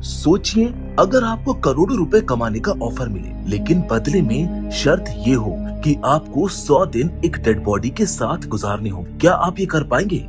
सोचिए, अगर आपको करोड़ों रुपए कमाने का ऑफर मिले, लेकिन बदले में शर्त ये हो कि आपको 100 दिन एक डेड बॉडी के साथ गुजारने हो, क्या आप ये कर पाएंगे?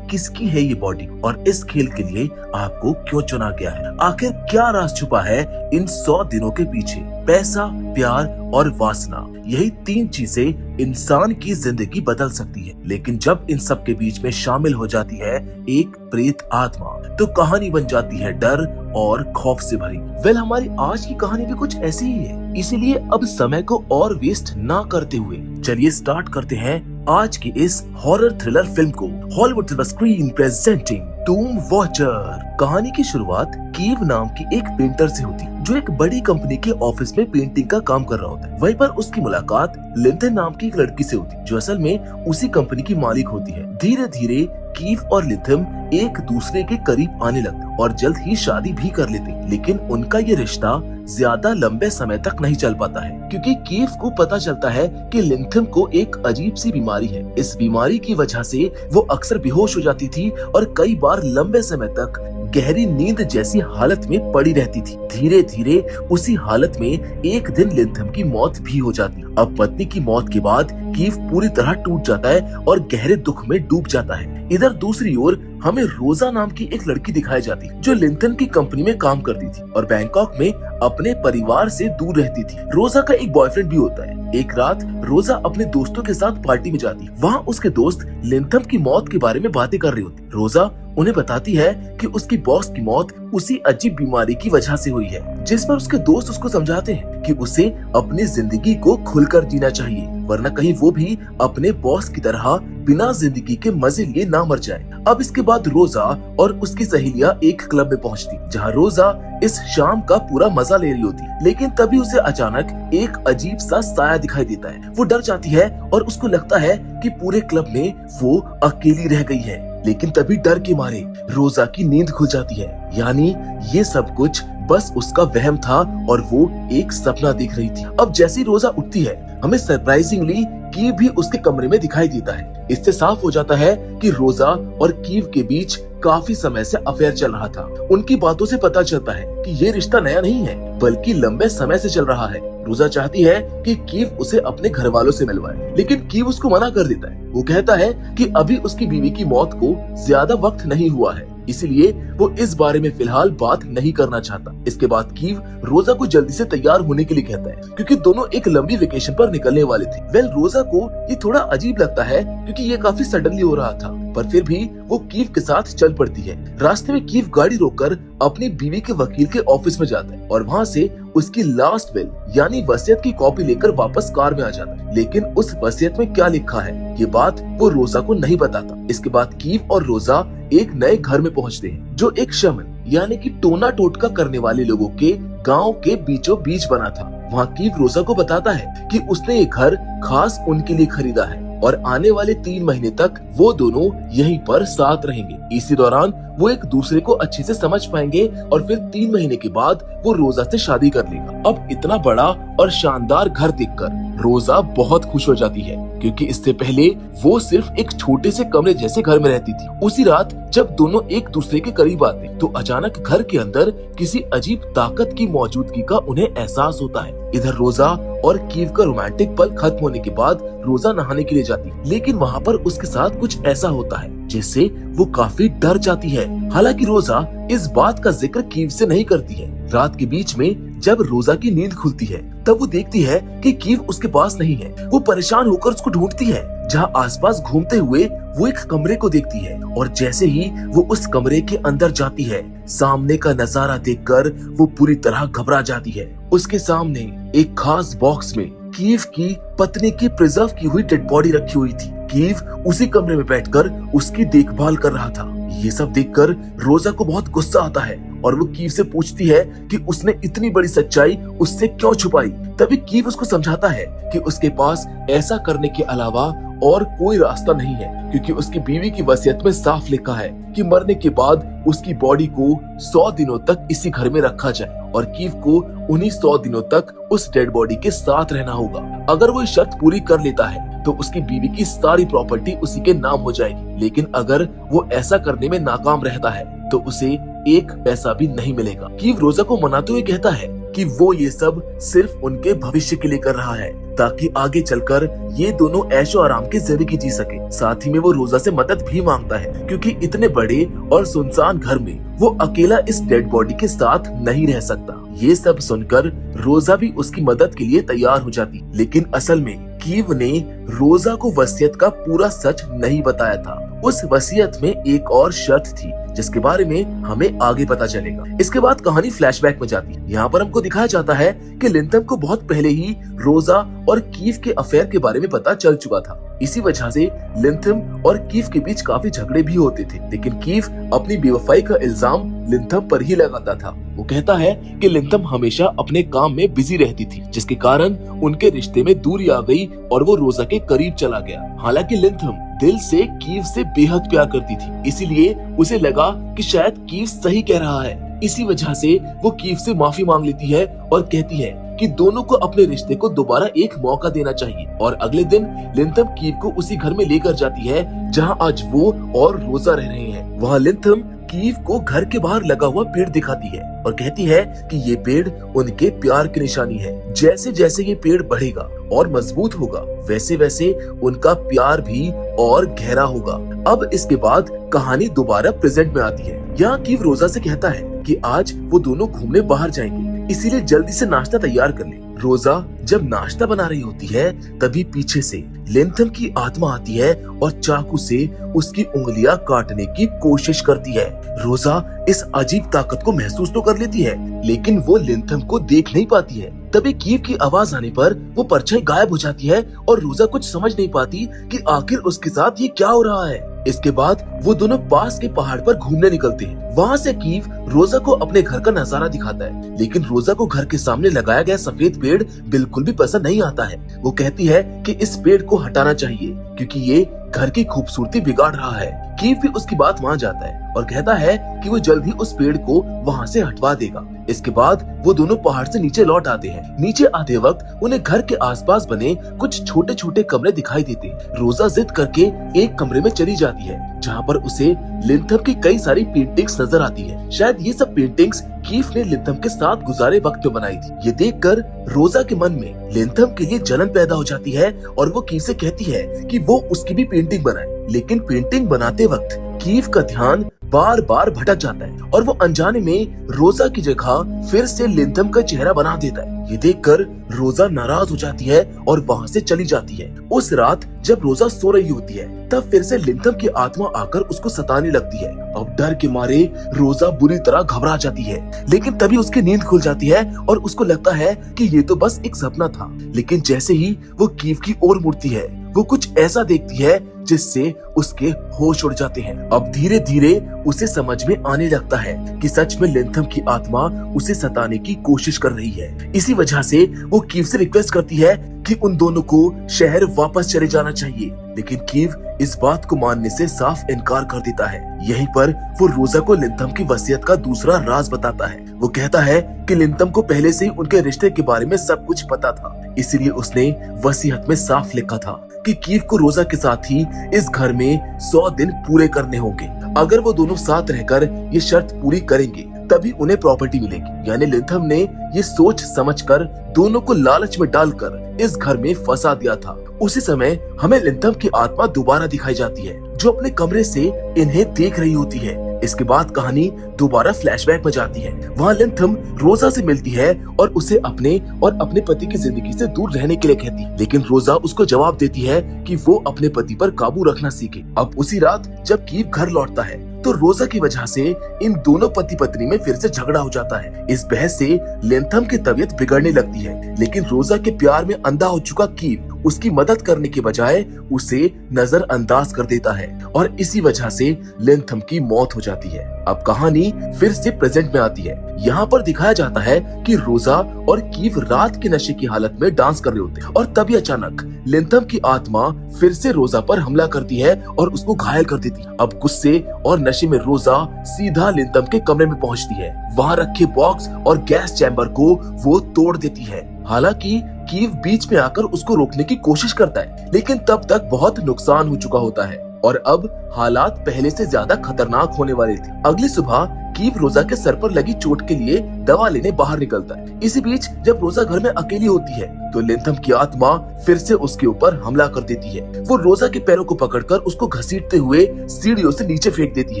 किसकी है ये बॉडी और इस खेल के लिए आपको क्यों चुना गया है? आखिर क्या राज छुपा है इन 100 दिनों के पीछे? पैसा, प्यार और वासना, यही 3 चीजें इंसान की जिंदगी बदल सकती है। लेकिन जब इन सब के बीच में शामिल हो जाती है एक प्रेत आत्मा, तो कहानी बन जाती है डर और खौफ से भरी। हमारी आज की कहानी भी कुछ ऐसी ही है। इसीलिए अब समय को और वेस्ट ना करते हुए चलिए स्टार्ट करते हैं आज की इस हॉरर थ्रिलर फिल्म को। Hollywood silver screen presenting tomb watcher. कहानी की शुरुआत कीव नाम की एक पेंटर से होती है, जो एक बड़ी कंपनी के ऑफिस में पेंटिंग का काम कर रहा होता है। वहीं पर उसकी मुलाकात लिंथन नाम की एक लड़की से होती है, जो असल में उसी कंपनी की मालिक होती है। धीरे धीरे कीव और लिथम एक दूसरे के करीब आने लगते और जल्द ही शादी भी कर लेते। लेकिन उनका ये रिश्ता ज्यादा लंबे समय तक नहीं चल पाता है, क्योंकि कीव को पता चलता है कि लिंथम को एक अजीब सी बीमारी है। इस बीमारी की वजह से वो अक्सर बेहोश हो जाती थी और कई बार लंबे समय तक गहरी नींद जैसी हालत में पड़ी रहती थी। धीरे धीरे उसी हालत में एक दिन लिंथम की मौत भी हो जाती। अब पत्नी की मौत के बाद कीव पूरी तरह टूट जाता है और गहरे दुख में डूब जाता है। इधर दूसरी ओर हमें रोजा नाम की एक लड़की दिखाई जाती, जो लिंथन की कंपनी में काम करती थी और बैंकॉक में अपने परिवार से दूर रहती थी। रोजा का एक बॉयफ्रेंड भी होता है। एक रात रोजा अपने दोस्तों के साथ पार्टी में जाती। वहाँ उसके दोस्त लिंथम की मौत के बारे में बातें कर रहे होते। रोजा उन्हें बताती है कि उसकी बॉस की मौत उसी अजीब बीमारी की वजह से हुई है, जिस पर उसके दोस्त उसको समझाते हैं कि उसे अपनी जिंदगी को खुलकर जीना चाहिए, वरना कहीं वो भी अपने बॉस की तरह बिना जिंदगी के मजे लिए ना मर जाए। अब इसके बाद रोजा और उसकी सहेलियां एक क्लब में पहुंचती, जहां रोजा इस शाम का पूरा मजा ले रही होती। लेकिन तभी उसे अचानक एक अजीब सा साया दिखाई देता है। वो डर जाती है और उसको लगता है कि पूरे क्लब में वो अकेली रह गई है। लेकिन तभी डर के मारे रोजा की नींद खुल जाती है। यानी ये सब कुछ बस उसका वहम था और वो एक सपना देख रही थी। अब जैसी रोजा उठती है, हमें सरप्राइजिंगली कीव भी उसके कमरे में दिखाई देता है। इससे साफ हो जाता है कि रोजा और कीव के बीच काफी समय से अफेयर चल रहा था। उनकी बातों से पता चलता है कि ये रिश्ता नया नहीं है, बल्कि लंबे समय से चल रहा है। रोजा चाहती है कि कीव उसे अपने घर वालों से मिलवाए, लेकिन कीव उसको मना कर देता है। वो कहता है कि अभी उसकी बीवी की मौत को ज्यादा वक्त नहीं हुआ है, इसलिए वो इस बारे में फिलहाल बात नहीं करना चाहता। इसके बाद कीव रोजा को जल्दी से तैयार होने के लिए कहता है, क्योंकि दोनों एक लंबी वेकेशन पर निकलने वाले थे। रोजा को ये थोड़ा अजीब लगता है, क्योंकि ये काफी सडनली हो रहा था, पर फिर भी वो कीव के साथ चल पड़ती है। रास्ते में कीव गाड़ी रोककर अपनी बीवी के वकील के ऑफिस में जाता है और वहाँ से उसकी लास्ट विल यानी वसीयत की कॉपी लेकर वापस कार में आ जाता है। लेकिन उस वसीयत में क्या लिखा है, ये बात वो रोजा को नहीं बताता। इसके बाद कीव और रोजा एक नए घर में पहुंचते हैं, जो एक शमन यानी कि टोना टोटका करने वाले लोगों के गांव के बीचों बीच बना था। वहाँ कीव रोजा को बताता है कि उसने ये घर खास उनके लिए खरीदा है और आने वाले 3 महीने तक वो दोनों यहीं पर साथ रहेंगे। इसी दौरान वो एक दूसरे को अच्छे से समझ पाएंगे और फिर 3 महीने के बाद वो रोजा से शादी कर लेगा। अब इतना बड़ा और शानदार घर देखकर रोजा बहुत खुश हो जाती है, क्योंकि इससे पहले वो सिर्फ एक छोटे से कमरे जैसे घर में रहती थी। उसी रात जब दोनों एक दूसरे के करीब आते, तो अचानक घर के अंदर किसी अजीब ताकत की मौजूदगी का उन्हें एहसास होता है। इधर रोजा और कीव का रोमांटिक पल खत्म होने के बाद रोजा नहाने के लिए जाती, लेकिन वहाँ पर उसके साथ कुछ ऐसा होता है जिससे वो काफी डर जाती है। हालांकि रोजा इस बात का जिक्र कीव से नहीं करती है। रात के बीच में जब रोजा की नींद खुलती है, तब वो देखती है कि कीव उसके पास नहीं है। वो परेशान होकर उसको ढूंढती है। जहाँ आसपास घूमते हुए वो एक कमरे को देखती है और जैसे ही वो उस कमरे के अंदर जाती है, सामने का नजारा देखकर वो पूरी तरह घबरा जाती है। उसके सामने एक खास बॉक्स में कीव की पत्नी की प्रिजर्व की हुई डेड बॉडी रखी हुई थी। कीव उसी कमरे में बैठकर उसकी देखभाल कर रहा था। ये सब देखकर रोजा को बहुत गुस्सा आता है और वो कीव से पूछती है कि उसने इतनी बड़ी सच्चाई उससे क्यों छुपाई। तभी कीव उसको समझाता है कि उसके पास ऐसा करने के अलावा और कोई रास्ता नहीं है, क्योंकि उसकी बीवी की वसीयत में साफ लिखा है कि मरने के बाद उसकी बॉडी को 100 दिनों तक इसी घर में रखा जाए और कीव को उन्हीं 100 दिनों तक उस डेड बॉडी के साथ रहना होगा। अगर वो शर्त पूरी कर लेता है तो उसकी बीवी की सारी प्रॉपर्टी उसी के नाम हो जाएगी, लेकिन अगर वो ऐसा करने में नाकाम रहता है तो उसे एक पैसा भी नहीं मिलेगा। कीव रोजा को मनाते हुए कहता है कि वो ये सब सिर्फ उनके भविष्य के लिए कर रहा है, ताकि आगे चलकर ये दोनों ऐशो आराम की जिंदगी जी सके। साथ ही में वो रोजा से मदद भी मांगता है, क्योंकि इतने बड़े और सुनसान घर में वो अकेला इस डेड बॉडी के साथ नहीं रह सकता। ये सब सुनकर रोजा भी उसकी मदद के लिए तैयार हो जाती, लेकिन असल में कीव ने रोजा को वसीयत का पूरा सच नहीं बताया था। उस वसीयत में एक और शर्त थी, जिसके बारे में हमें आगे पता चलेगा। इसके बाद कहानी फ्लैशबैक में जाती है। यहाँ पर हमको दिखाया जाता है कि लिंथम को बहुत पहले ही रोजा और कीव के अफेयर के बारे में पता चल चुका था। इसी वजह से लिंथम और कीव के बीच काफी झगड़े भी होते थे, लेकिन कीव अपनी बेवफाई का इल्जाम लिंथम पर ही लगाता था। वो कहता है कि लिंथम हमेशा अपने काम में बिजी रहती थी, जिसके कारण उनके रिश्ते में दूरी आ गई और वो रोजा के करीब चला गया। हालांकि लिंथम दिल से कीव से बेहद प्यार करती थी, इसीलिए उसे लगा कि शायद कीव सही कह रहा है। इसी वजह से वो कीव से माफी मांग लेती है और कहती है कि दोनों को अपने रिश्ते को दोबारा एक मौका देना चाहिए। और अगले दिन लिंथम कीव को उसी घर में लेकर जाती है जहां आज वो और रोजा रह रहे हैं। वहां लिंथम कीव को घर के बाहर लगा हुआ पेड़ दिखाती है और कहती है कि ये पेड़ उनके प्यार की निशानी है। जैसे जैसे ये पेड़ बढ़ेगा और मजबूत होगा, वैसे वैसे उनका प्यार भी और गहरा होगा। अब इसके बाद कहानी दोबारा प्रेजेंट में आती है। यहाँ कीव रोजा से कहता है कि आज वो दोनों घूमने बाहर जाएंगे, इसीलिए जल्दी से नाश्ता तैयार कर ले। रोजा जब नाश्ता बना रही होती है, तभी पीछे से लिंथम की आत्मा आती है और चाकू से उसकी उंगलियां काटने की कोशिश करती है। रोजा इस अजीब ताकत को महसूस तो कर लेती है, लेकिन वो लिंथम को देख नहीं पाती है। तभी कीव की आवाज आने पर वो परछाई गायब हो जाती है और रोजा कुछ समझ नहीं पाती कि आखिर उसके साथ ये क्या हो रहा है। इसके बाद वो दोनों पास के पहाड़ पर घूमने निकलते हैं। वहाँ से कीव रोजा को अपने घर का नजारा दिखाता है, लेकिन रोजा को घर के सामने लगाया गया सफेद पेड़ बिल्कुल भी पसंद नहीं आता है। वो कहती है कि इस पेड़ को हटाना चाहिए, क्योंकि ये घर की खूबसूरती बिगाड़ रहा है। कीव भी उसकी बात मान जाता है और कहता है कि वो जल्द ही उस पेड़ को वहाँ से हटवा देगा। इसके बाद वो दोनों पहाड़ से नीचे लौट आते हैं। नीचे आते वक्त उन्हें घर के आसपास बने कुछ छोटे छोटे कमरे दिखाई देते हैं। रोजा जिद करके एक कमरे में चली जाती है, जहाँ पर उसे लिंथम की कई सारी पेंटिंग्स नजर आती है। शायद ये सब पेंटिंग्स कीव ने लिंथम के साथ गुजारे वक्त में बनाई थी। ये देखकर रोजा के मन में लिंथम के लिए जलन पैदा हो जाती है और वो कीव से कहती है कि वो उसकी भी पेंटिंग बनाए। लेकिन पेंटिंग बनाते वक्त कीव का ध्यान बार बार भटक जाता है और वो अनजाने में रोजा की जगह फिर से लिंथम का चेहरा बना देता है। ये देखकर रोजा नाराज हो जाती है और वहाँ से चली जाती है। उस रात जब रोजा सो रही होती है, तब फिर से लिंथम की आत्मा आकर उसको सताने लगती है। अब डर के मारे रोजा बुरी तरह घबरा जाती है, लेकिन तभी उसकी नींद खुल जाती है और उसको लगता है कि ये तो बस एक सपना था। लेकिन जैसे ही वो कीव की ओर मुड़ती है, वो कुछ ऐसा देखती है जिससे उसके होश उड़ जाते हैं। अब धीरे धीरे उसे समझ में आने लगता है कि सच में लिंथम की आत्मा उसे सताने की कोशिश कर रही है। इसी वजह से वो कीव से रिक्वेस्ट करती है कि उन दोनों को शहर वापस चले जाना चाहिए, लेकिन कीव इस बात को मानने से साफ इनकार कर देता है। यहीं पर वो रोजा को लिंथम की वसीयत का दूसरा राज बताता है। वो कहता है कि लिंथम को पहले से ही उनके रिश्ते के बारे में सब कुछ पता था, इसलिए उसने वसीयत में साफ लिखा था कि कीव को रोजा के साथ ही इस घर में 100 दिन पूरे करने होंगे। अगर वो दोनों साथ रहकर ये शर्त पूरी करेंगे, तभी उन्हें प्रॉपर्टी मिलेगी। यानी लिंथम ने ये सोच समझकर दोनों को लालच में डालकर इस घर में फंसा दिया था। उसी समय हमें लिंथम की आत्मा दोबारा दिखाई जाती है, जो अपने कमरे से इन्हें देख रही होती है। इसके बाद कहानी दोबारा फ्लैशबैक में जाती है। वहाँ लिंथम रोजा से मिलती है और उसे अपने और अपने पति की जिंदगी से दूर रहने के लिए कहती है, लेकिन रोजा उसको जवाब देती है कि वो अपने पति पर काबू रखना सीखे। अब उसी रात जब कीव घर लौटता है, तो रोजा की वजह से इन दोनों पति पत्नी में फिर से झगड़ा हो जाता है। इस बहस से लिंथम की तबीयत बिगड़ने लगती है, लेकिन रोजा के प्यार में अंधा हो चुका कीव उसकी मदद करने के बजाय उसे नजरअंदाज कर देता है और इसी वजह से लिंथम की मौत हो जाती है। अब कहानी फिर से प्रेजेंट में आती है। यहाँ पर दिखाया जाता है कि रोजा और कीव रात के नशे की हालत में डांस कर रहे होते हैं और तभी अचानक लिंथम की आत्मा फिर से रोजा पर हमला करती है और उसको घायल कर देती है। अब गुस्से और नशे में रोजा सीधा लिंथम के कमरे में पहुँचती है। वहाँ रखे बॉक्स और गैस चैम्बर को वो तोड़ देती है। हालांकि कीव बीच में आकर उसको रोकने की कोशिश करता है, लेकिन तब तक बहुत नुकसान हो चुका होता है और अब हालात पहले से ज्यादा खतरनाक होने वाले थे। अगली सुबह कीव रोजा के सर पर लगी चोट के लिए दवा लेने बाहर निकलता है। इसी बीच जब रोजा घर में अकेली होती है तो लिंथम की आत्मा फिर से उसके ऊपर हमला कर देती है। वो रोजा के पैरों को पकड़कर उसको घसीटते हुए सीढ़ियों से नीचे फेंक देती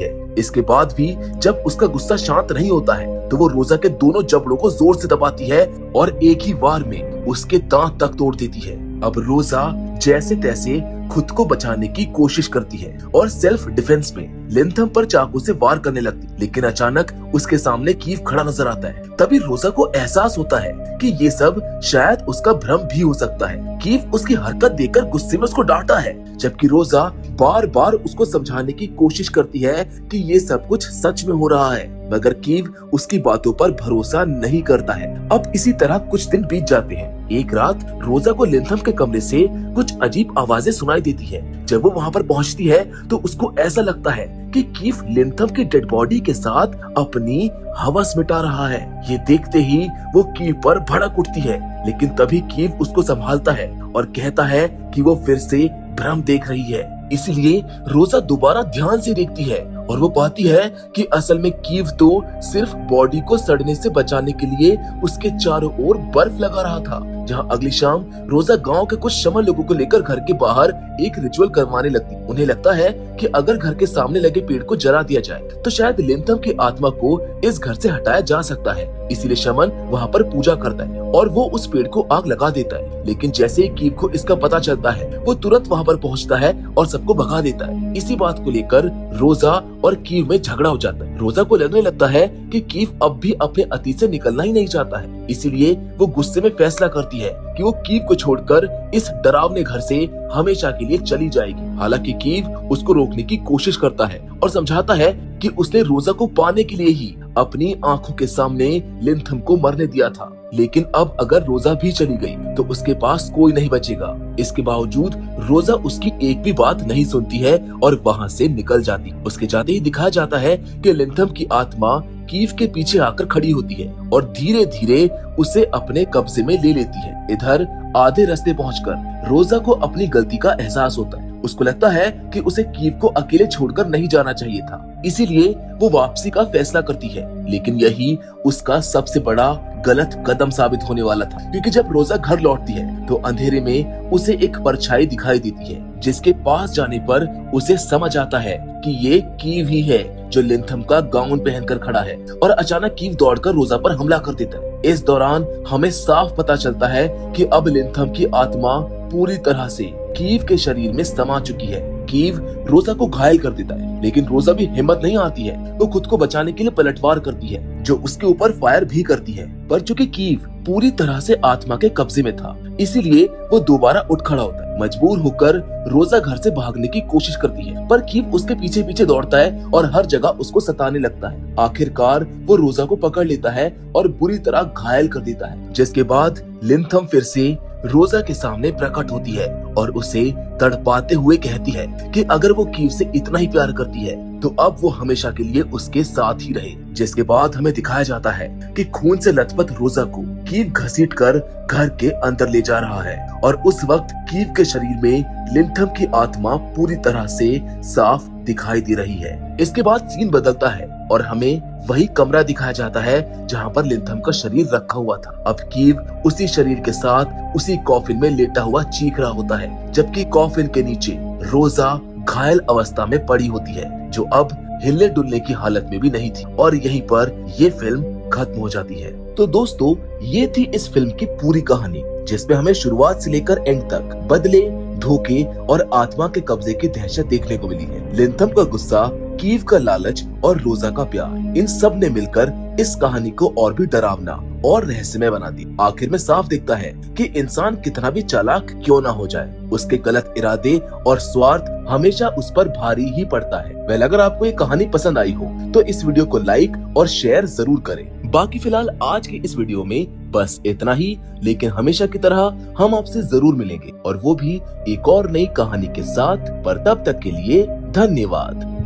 है। इसके बाद भी जब उसका गुस्सा शांत नहीं होता है तो वो रोजा के दोनों जबड़ों को जोर से दबाती है और एक ही वार में उसके दांत तक तोड़ देती है। अब रोजा जैसे तैसे खुद को बचाने की कोशिश करती है और सेल्फ डिफेंस में लिंथम पर चाकू से वार करने लगती, लेकिन अचानक उसके सामने कीव खड़ा नजर आता है। तभी रोजा को एहसास होता है कि ये सब शायद उसका भ्रम भी हो सकता है। कीव उसकी हरकत देखकर गुस्से में उसको डांटा है, जबकि रोजा बार बार उसको समझाने की कोशिश करती है कि ये सब कुछ सच में हो रहा है, मगर कीव उसकी बातों पर भरोसा नहीं करता है। अब इसी तरह कुछ दिन बीत जाते हैं। एक रात रोजा को लिंथम के कमरे से कुछ अजीब आवाजें सुनाई देती है। जब वो वहाँ पर पहुँचती है तो उसको ऐसा लगता है कि कीव लिंथम की डेड बॉडी के साथ अपनी हवस मिटा रहा है। ये देखते ही वो कीव पर भड़क उठती है, लेकिन तभी कीव उसको संभालता है और कहता है कि वो फिर से भ्रम देख रही है। इसलिए रोजा दोबारा ध्यान से देखती है और वो पाती है कि असल में कीव तो सिर्फ बॉडी को सड़ने से बचाने के लिए उसके चारों ओर बर्फ लगा रहा था। जहां अगली शाम रोजा गांव के कुछ शमन लोगों को लेकर घर के बाहर एक रिचुअल करवाने लगती। उन्हें लगता है कि अगर घर के सामने लगे पेड़ को जला दिया जाए तो शायद लिंथम की आत्मा को इस घर से हटाया जा सकता है। इसीलिए शमन वहाँ पर पूजा करता है और वो उस पेड़ को आग लगा देता है। लेकिन जैसे ही कीव को इसका पता चलता है वो तुरंत वहाँ पर पहुँचता है और सबको भगा देता है। इसी बात को लेकर रोजा और कीव में झगड़ा हो जाता है। रोजा को लगने लगता है कि कीव अब भी अपने अतीत से निकलना ही नहीं चाहता है, इसीलिए वो गुस्से में फैसला करती है कि वो कीव को छोड़कर इस डरावने घर से हमेशा के लिए चली जाएगी। हालांकि कीव उसको रोकने की कोशिश करता है और समझाता है कि उसने रोजा को पाने के लिए ही अपनी आंखों के सामने लिंथम को मरने दिया था, लेकिन अब अगर रोजा भी चली गई तो उसके पास कोई नहीं बचेगा। इसके बावजूद रोजा उसकी एक भी बात नहीं सुनती है और वहाँ से निकल जाती। उसके जाते ही दिखाया जाता है कि लिंथम की आत्मा कीव के पीछे आकर खड़ी होती है और धीरे धीरे उसे अपने कब्जे में ले लेती है। इधर आधे रास्ते पहुंचकर रोजा को अपनी गलती का एहसास होता है। उसको लगता है कि उसे कीव को अकेले छोड़कर नहीं जाना चाहिए था, इसीलिए वो वापसी का फैसला करती है। लेकिन यही उसका सबसे बड़ा गलत कदम साबित होने वाला था, क्योंकि जब रोजा घर लौटती है तो अंधेरे में उसे एक परछाई दिखाई देती है, जिसके पास जाने पर उसे समझ आता है कि ये कीव ही है जो लिंथम का गाउन पहनकर खड़ा है। और अचानक कीव दौड़कर रोजा पर हमला कर देता है। इस दौरान हमें साफ पता चलता है कि अब लिंथम की आत्मा पूरी तरह से कीव के शरीर में समा चुकी है। कीव रोजा को घायल कर देता है, लेकिन रोजा भी हिम्मत नहीं आती है। वो खुद को बचाने के लिए पलटवार करती है, जो उसके ऊपर फायर भी करती है। पर चूंकि कीव पूरी तरह से आत्मा के कब्जे में था, इसीलिए वो दोबारा उठ खड़ा होता है। मजबूर होकर रोजा घर से भागने की कोशिश करती है, पर कीव उसके पीछे पीछे दौड़ता है और हर जगह उसको सताने लगता है। आखिरकार वो रोजा को पकड़ लेता है और बुरी तरह घायल कर देता है, जिसके बाद लिंथम फिर से रोजा के सामने प्रकट होती है और उसे तड़पाते हुए कहती है कि अगर वो कीव से इतना ही प्यार करती है तो अब वो हमेशा के लिए उसके साथ ही रहे। जिसके बाद हमें दिखाया जाता है कि खून से लथपथ रोजा को कीव घसीटकर घर के अंदर ले जा रहा है और उस वक्त कीव के शरीर में लिंथम की आत्मा पूरी तरह से साफ दिखाई दे रही है। इसके बाद सीन बदलता है और हमें वही कमरा दिखाया जाता है जहाँ पर लिंथम का शरीर रखा हुआ था। अब कीव उसी शरीर के साथ उसी कॉफिन में लेटा हुआ चीख रहा होता है, जबकि कॉफिन के नीचे रोजा घायल अवस्था में पड़ी होती है, जो अब हिलने डुलने की हालत में भी नहीं थी। और यहीं पर ये फिल्म खत्म हो जाती है। तो दोस्तों, ये थी इस फिल्म की पूरी कहानी, जिसमें हमें शुरुआत से लेकर एंड तक बदले, धोखे और आत्मा के कब्जे की दहशत देखने को मिली है। लिंथम का गुस्सा, कीव का लालच और रोजा का प्यार, इन सब ने मिलकर इस कहानी को और भी डरावना और रहस्यमय बना दी। आखिर में साफ दिखता है कि इंसान कितना भी चालाक क्यों ना हो जाए, उसके गलत इरादे और स्वार्थ हमेशा उस पर भारी ही पड़ता है। वेल, अगर आपको ये कहानी पसंद आई हो तो इस वीडियो को लाइक और शेयर जरूर करें। बाकी फिलहाल आज की इस वीडियो में बस इतना ही, लेकिन हमेशा की तरह हम आपसे जरूर मिलेंगे और वो भी एक और नई कहानी के साथ। पर तब तक के लिए धन्यवाद।